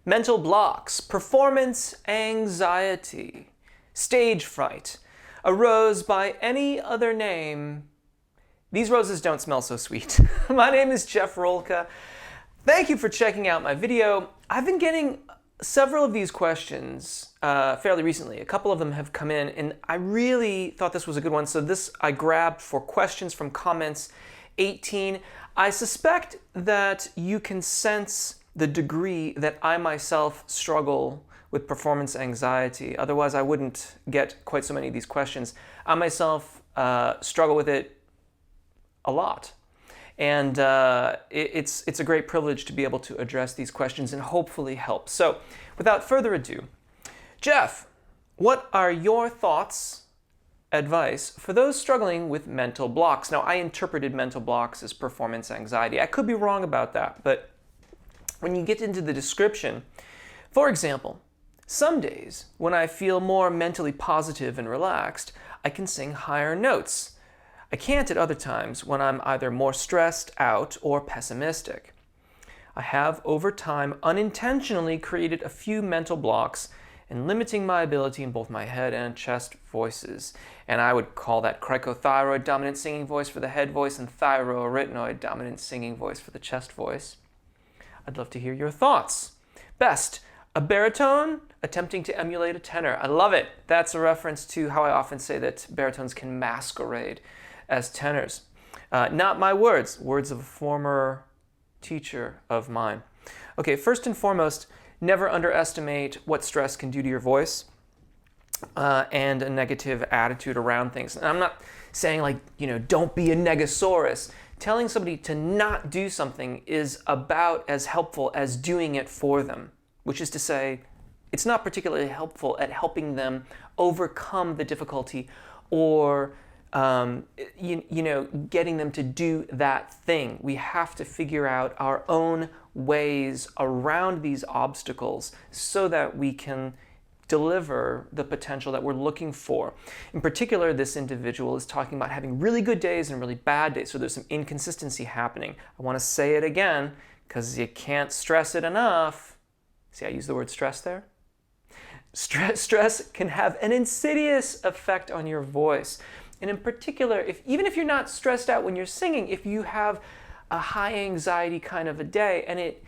mental blocks, performance anxiety, stage fright, a rose by any other name. These roses don't smell so sweet. My name is Jeff Rolka. Thank you for checking out my video. I've been getting several of these questions fairly recently. A couple of them have come in, and I really thought this was a good one. So this I grabbed for questions from comments 18. I suspect that you can sense the degree that I myself struggle with performance anxiety. Otherwise, I wouldn't get quite so many of these questions. I myself struggle with it a lot. And it's a great privilege to be able to address these questions and hopefully help. So without further ado, Jeff, what are your thoughts, advice for those struggling with mental blocks? Now, I interpreted mental blocks as performance anxiety. I could be wrong about that, but when you get into the description, for example, some days when I feel more mentally positive and relaxed, I can sing higher notes. I can't at other times when I'm either more stressed out or pessimistic. I have over time unintentionally created a few mental blocks and limiting my ability in both my head and chest voices. And I would call that cricothyroid dominant singing voice for the head voice and thyroarytenoid dominant singing voice for the chest voice. I'd love to hear your thoughts. Best, a baritone attempting to emulate a tenor. I love it. That's a reference to how I often say that baritones can masquerade as tenors. Not my words, words of a former teacher of mine. Okay, first and foremost, never underestimate what stress can do to your voice and a negative attitude around things. And I'm not saying don't be a negasaurus. Telling somebody to not do something is about as helpful as doing it for them, which is to say, it's not particularly helpful at helping them overcome the difficulty or getting them to do that thing. We have to figure out our own ways around these obstacles so that we can deliver the potential that we're looking for. In particular, this individual is talking about having really good days and really bad days, so there's some inconsistency happening. I want to say it again because you can't stress it enough. See, I use the word stress there? Stress can have an insidious effect on your voice. And in particular, even if you're not stressed out when you're singing, if you have a high anxiety kind of a day and it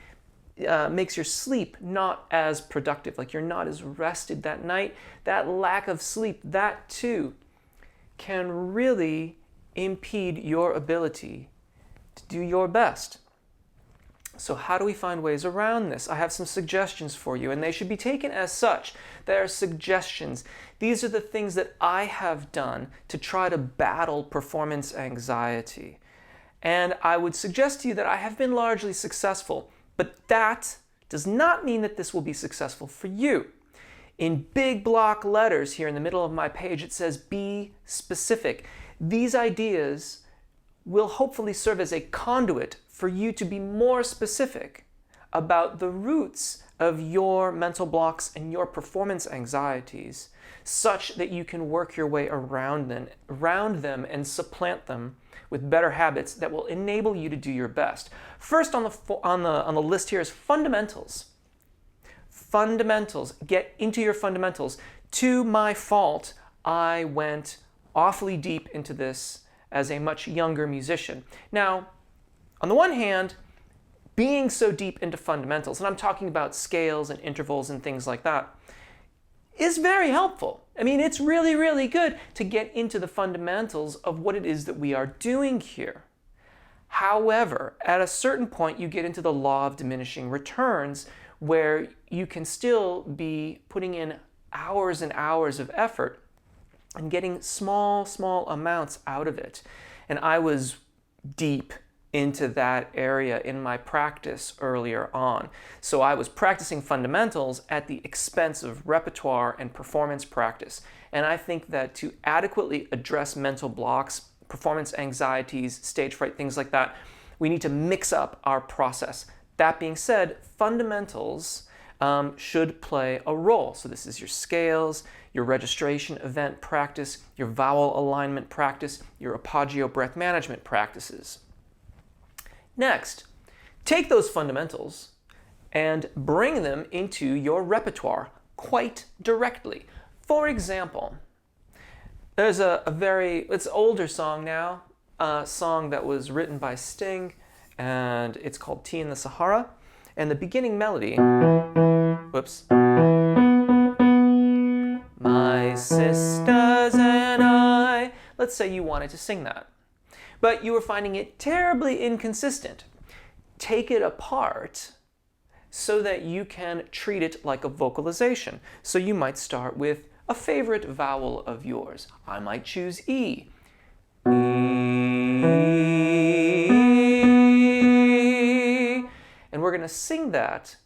makes your sleep not as productive, like you're not as rested that night, that lack of sleep, that too can really impede your ability to do your best. So how do we find ways around this? I have some suggestions for you, and they should be taken as such. They are suggestions. These are the things that I have done to try to battle performance anxiety. And I would suggest to you that I have been largely successful, but that does not mean that this will be successful for you. In big block letters here in the middle of my page, it says, be specific. These ideas will hopefully serve as a conduit for you to be more specific about the roots of your mental blocks and your performance anxieties, such that you can work your way around them and supplant them with better habits that will enable you to do your best. First on the list here is fundamentals. Fundamentals. Get into your fundamentals. To my fault, I went awfully deep into this as a much younger musician. Now, on the one hand, being so deep into fundamentals, and I'm talking about scales and intervals and things like that, is very helpful. I mean, it's really, really good to get into the fundamentals of what it is that we are doing here. However, at a certain point, you get into the law of diminishing returns, where you can still be putting in hours and hours of effort and getting small amounts out of it. And I was deep into that area in my practice earlier on. So I was practicing fundamentals at the expense of repertoire and performance practice. And I think that to adequately address mental blocks, performance anxieties, stage fright, things like that, we need to mix up our process. That being said, fundamentals should play a role. So this is your scales, your registration event practice, your vowel alignment practice, your arpeggio breath management practices. Next, take those fundamentals and bring them into your repertoire quite directly. For example, there's it's an older song now, a song that was written by Sting, and it's called Tea in the Sahara. And the beginning melody, whoops. My sisters and I. Let's say you wanted to sing that, but you were finding it terribly inconsistent. Take it apart so that you can treat it like a vocalization. So you might start with a favorite vowel of yours. I might choose E. And we're going to sing that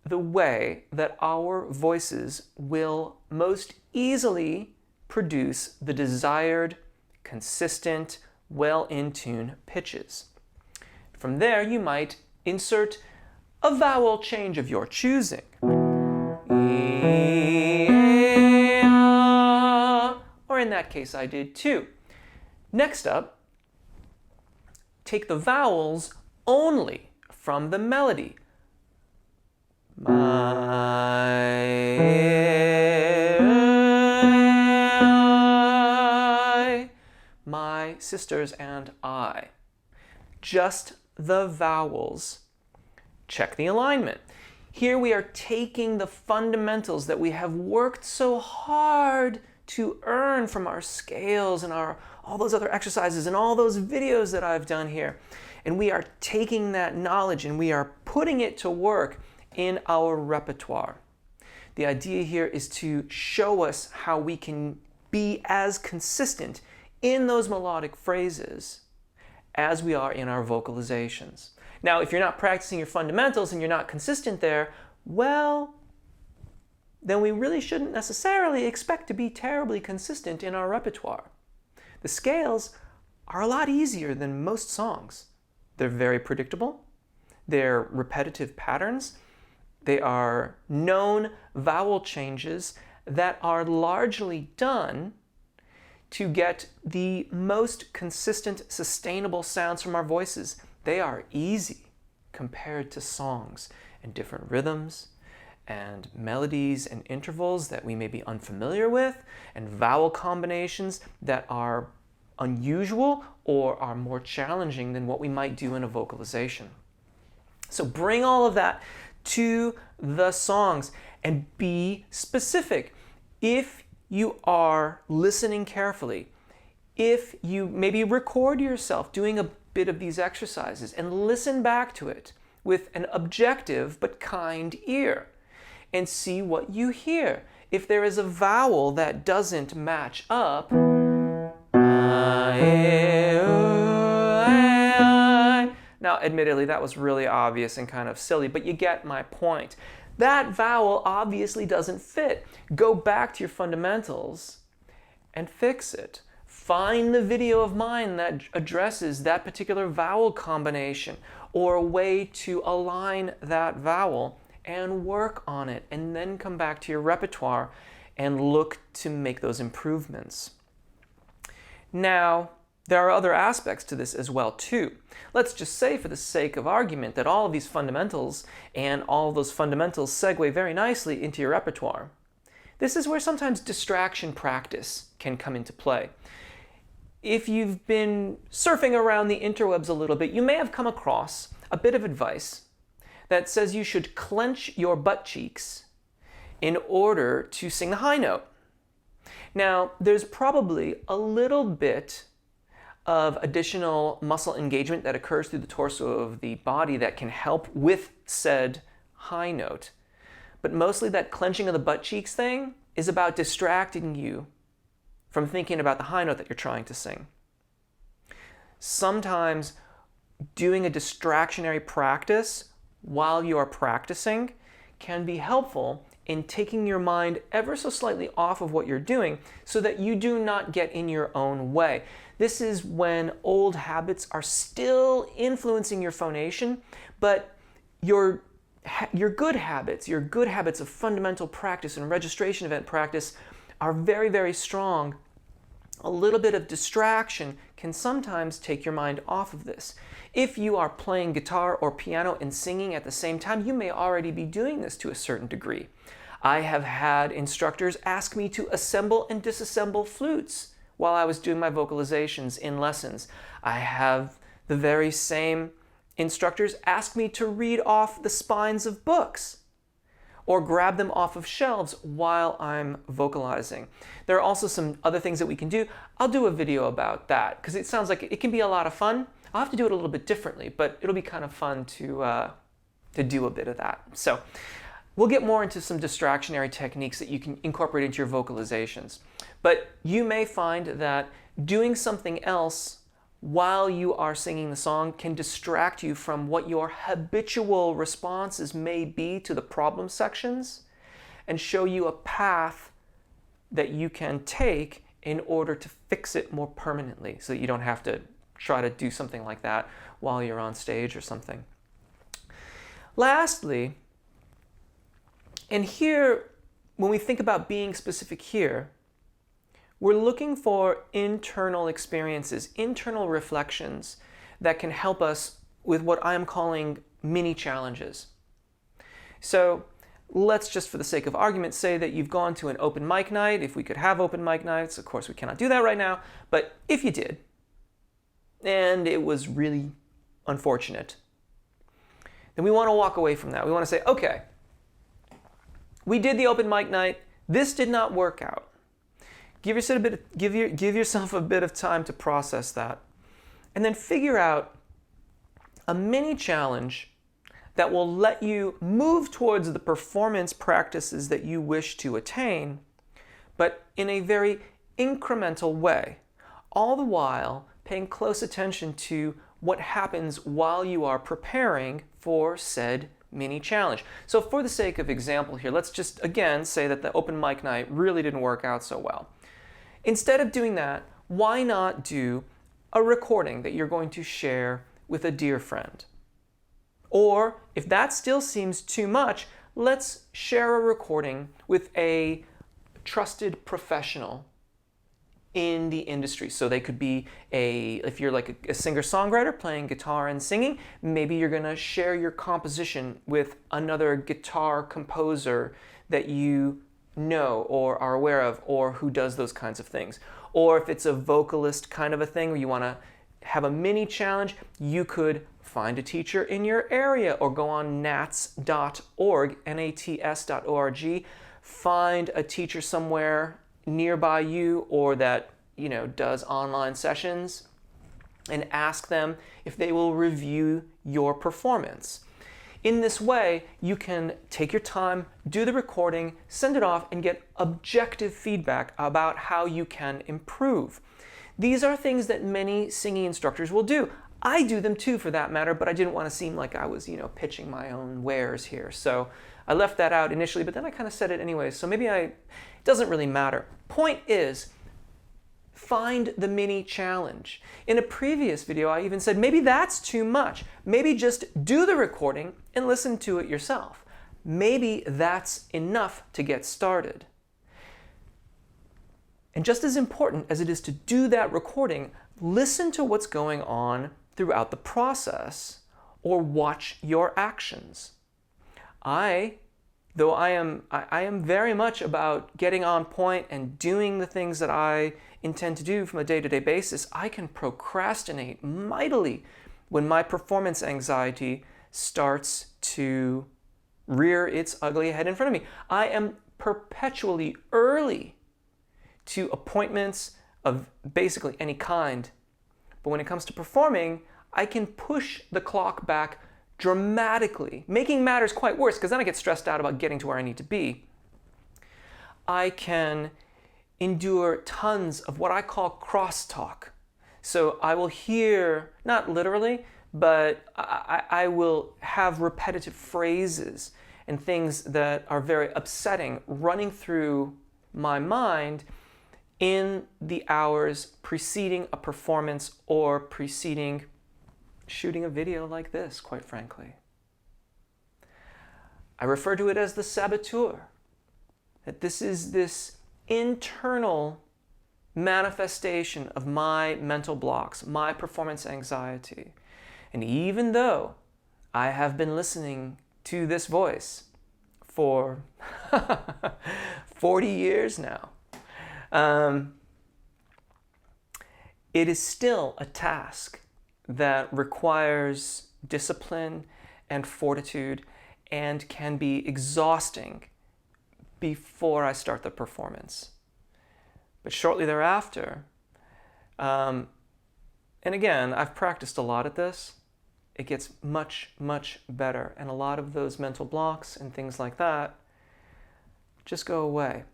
the way that our voices will most easily produce the desired, consistent, well-in-tune pitches. From there, you might insert a vowel change of your choosing. Or in that case, I did too. Next up, take the vowels only from the melody. My sisters and I. Just the vowels. Check the alignment. Here we are taking the fundamentals that we have worked so hard to earn from our scales and all those other exercises and all those videos that I've done here. And we are taking that knowledge and we are putting it to work in our repertoire. The idea here is to show us how we can be as consistent in those melodic phrases as we are in our vocalizations. Now, if you're not practicing your fundamentals and you're not consistent there, well, then we really shouldn't necessarily expect to be terribly consistent in our repertoire. The scales are a lot easier than most songs. They're very predictable. They're repetitive patterns. They are known vowel changes that are largely done to get the most consistent, sustainable sounds from our voices. They are easy compared to songs and different rhythms and melodies and intervals that we may be unfamiliar with, and vowel combinations that are unusual or are more challenging than what we might do in a vocalization. So bring all of that to the songs and be specific. If you are listening carefully, if you maybe record yourself doing a bit of these exercises and listen back to it with an objective but kind ear and see what you hear. If there is a vowel that doesn't match up, now admittedly that was really obvious and kind of silly, but you get my point. That vowel obviously doesn't fit. Go back to your fundamentals and fix it. Find the video of mine that addresses that particular vowel combination or a way to align that vowel and work on it, and then come back to your repertoire and look to make those improvements. Now, there are other aspects to this as well too. Let's just say for the sake of argument that all of these fundamentals and all of those fundamentals segue very nicely into your repertoire. This is where sometimes distraction practice can come into play. If you've been surfing around the interwebs a little bit, you may have come across a bit of advice that says you should clench your butt cheeks in order to sing the high note. Now, there's probably a little bit of additional muscle engagement that occurs through the torso of the body that can help with said high note. But mostly that clenching of the butt cheeks thing is about distracting you from thinking about the high note that you're trying to sing. Sometimes doing a distractionary practice while you are practicing can be helpful in taking your mind ever so slightly off of what you're doing so that you do not get in your own way. This is when old habits are still influencing your phonation, but your good habits of fundamental practice and registration event practice are very, very strong A little bit of distraction can sometimes take your mind off of this. If you are playing guitar or piano and singing at the same time, you may already be doing this to a certain degree. I have had instructors ask me to assemble and disassemble flutes while I was doing my vocalizations in lessons. I have the very same instructors ask me to read off the spines of books or grab them off of shelves while I'm vocalizing. There are also some other things that we can do. I'll do a video about that because it sounds like it can be a lot of fun. I'll have to do it a little bit differently, but it'll be kind of fun to do a bit of that. So we'll get more into some distractionary techniques that you can incorporate into your vocalizations. But you may find that doing something else while you are singing the song can distract you from what your habitual responses may be to the problem sections and show you a path that you can take in order to fix it more permanently so that you don't have to try to do something like that while you're on stage or something. Lastly, and here, when we think about being specific here, we're looking for internal experiences, internal reflections that can help us with what I'm calling mini challenges. So let's just, for the sake of argument, say that you've gone to an open mic night. If we could have open mic nights, of course we cannot do that right now, but if you did, and it was really unfortunate, then we want to walk away from that. We want to say, okay, we did the open mic night. This did not work out. Give yourself a bit of time to process that. And then figure out a mini challenge that will let you move towards the performance practices that you wish to attain, but in a very incremental way, all the while paying close attention to what happens while you are preparing for said mini challenge. So for the sake of example here, let's just again say that the open mic night really didn't work out so well. Instead of doing that, why not do a recording that you're going to share with a dear friend? Or if that still seems too much, let's share a recording with a trusted professional in the industry. So they could be if you're like a singer-songwriter playing guitar and singing, maybe you're gonna share your composition with another guitar composer that you know or are aware of or who does those kinds of things. Or if it's a vocalist kind of a thing where you wanna have a mini challenge, you could find a teacher in your area or go on nats.org, nats.org, find a teacher somewhere nearby you or that does online sessions and ask them if they will review your performance. In this way, you can take your time, do the recording, send it off, and get objective feedback about how you can improve. These are things that many singing instructors will do. I do them too, for that matter, but I didn't want to seem like I was, pitching my own wares here. So I left that out initially, but then I kind of said it anyway, so maybe it doesn't really matter. Point is, find the mini challenge. In a previous video, I even said maybe that's too much. Maybe just do the recording and listen to it yourself. Maybe that's enough to get started. And just as important as it is to do that recording, listen to what's going on throughout the process or watch your actions. I am very much about getting on point and doing the things that I intend to do from a day-to-day basis, I can procrastinate mightily when my performance anxiety starts to rear its ugly head in front of me. I am perpetually early to appointments of basically any kind. But when it comes to performing, I can push the clock back dramatically, making matters quite worse because then I get stressed out about getting to where I need to be. I can endure tons of what I call crosstalk. So I will hear, not literally, but I will have repetitive phrases and things that are very upsetting running through my mind in the hours preceding a performance or preceding shooting a video like this, quite frankly. I refer to it as the saboteur. That this is this internal manifestation of my mental blocks, my performance anxiety. And even though I have been listening to this voice for 40 years now, it is still a task that requires discipline and fortitude and can be exhausting before I start the performance. But shortly thereafter, and again, I've practiced a lot at this, it gets much, much better. And a lot of those mental blocks and things like that just go away.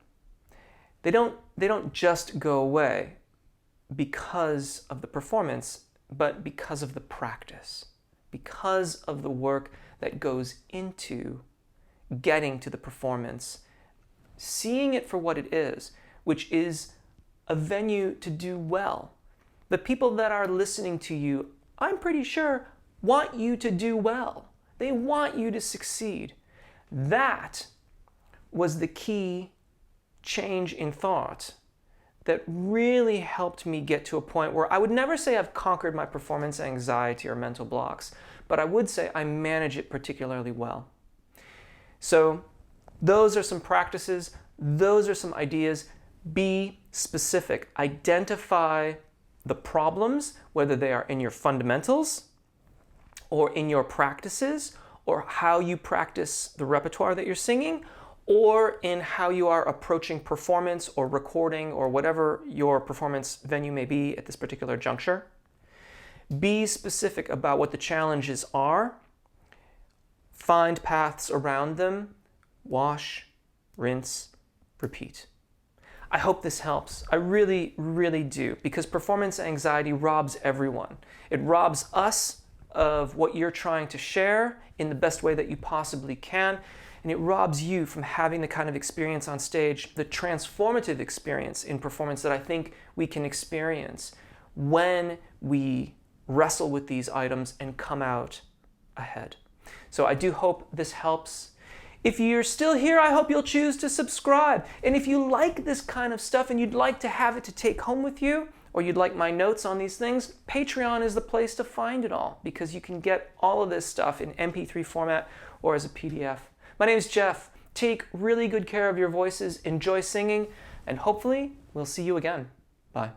They don't just go away because of the performance, but because of the practice, because of the work that goes into getting to the performance, seeing it for what it is, which is a venue to do well. The people that are listening to you, I'm pretty sure, want you to do well. They want you to succeed. That was the key change in thought that really helped me get to a point where I would never say I've conquered my performance anxiety or mental blocks, but I would say I manage it particularly well. So those are some practices, those are some ideas. Be specific. Identify the problems, whether they are in your fundamentals or in your practices or how you practice the repertoire that you're singing, or in how you are approaching performance or recording or whatever your performance venue may be at this particular juncture. Be specific about what the challenges are. Find paths around them. Wash, rinse, repeat. I hope this helps. I really, really do, because performance anxiety robs everyone. It robs us of what you're trying to share in the best way that you possibly can, and it robs you from having the kind of experience on stage, the transformative experience in performance that I think we can experience when we wrestle with these items and come out ahead. So I do hope this helps. If you're still here, I hope you'll choose to subscribe. And if you like this kind of stuff and you'd like to have it to take home with you, or you'd like my notes on these things, Patreon is the place to find it all, because you can get all of this stuff in MP3 format or as a PDF. My name is Jeff. Take really good care of your voices, enjoy singing, and hopefully we'll see you again. Bye.